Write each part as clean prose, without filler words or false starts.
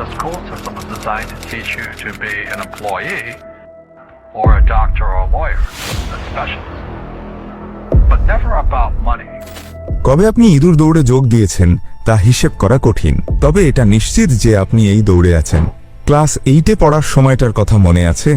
The school system is designed to teach you to be an employee or a doctor or a lawyer, a specialist, but never about money. কবে আপনি ইঁদুর দৌড়ে যোগ দিয়েছেন তা হিসেব করা কঠিন, তবে এটা নিশ্চিত যে আপনি এই দৌড়ে আছেন। ক্লাস 8-এ পড়ার সময়টার কথা মনে আছে?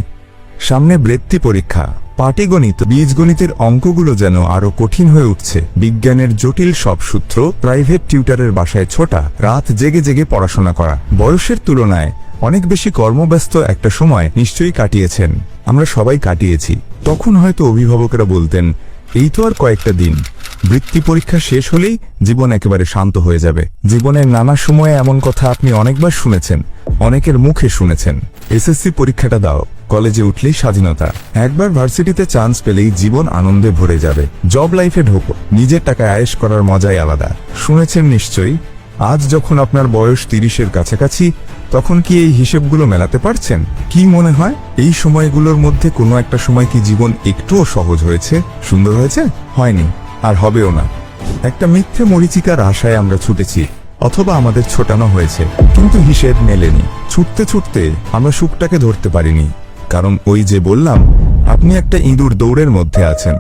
সামনে বৃত্তি পরীক্ষা, পাটিগণিত, বীজগণিতের অঙ্কগুলো যেন আরো কঠিন হয়ে উঠছে। বিজ্ঞানের জটিল সব সূত্র, প্রাইভেট টিউটারের বাসায় ছোটা, রাত জেগে জেগে পড়াশোনা করা। বয়সের তুলনায় অনেক বেশি কর্মব্যস্ত একটা সময় নিশ্চয়ই কাটিয়েছেন। আমরা সবাই কাটিয়েছি। তখন হয়তো অভিভাবকেরা বলতেন, এই তো আর কয়েকটা দিন, বৃত্তি পরীক্ষা শেষ হলেই জীবন একেবারে শান্ত হয়ে যাবে। জীবনের নানা সময়ে এমন কথা আপনি অনেকবার শুনেছেন, অনেকের মুখে শুনেছেন। এসএসসি পরীক্ষাটা দাও, কলেজে উঠলেই স্বাধীনতা, একবার ভার্সিটিতে চান্স পেলেই জীবন আনন্দে ভরে যাবে, জব লাইফে ঢোকো, নিজের টাকায় আয়েশ করার মজাই আলাদা। শুনেছেন নিশ্চয়ই। আজ যখন আপনার বয়স 30-এর কাছাকাছি, তখন কি এই হিসেবগুলো মেলাতে পারছেন? কি মনে হয় এই সময়গুলোর মধ্যে কোনো একটা সময় কি জীবন একটুও সহজ হয়েছে, সুন্দর হয়েছে? হয়নি, আর হবেও না। একটা মিথ্যে মরীচিকার আশায় আমরা ছুটেছি, অথবা আমাদের ছোটানো হয়েছে, কিন্তু হিসেব মেলেনি। ছুটতে ছুটতে আমরা সুখটাকে ধরতে পারিনি, কারণ ওই যে বললাম, আপনি একটা ইঁদুর দৌড়ের মধ্যে আছেন।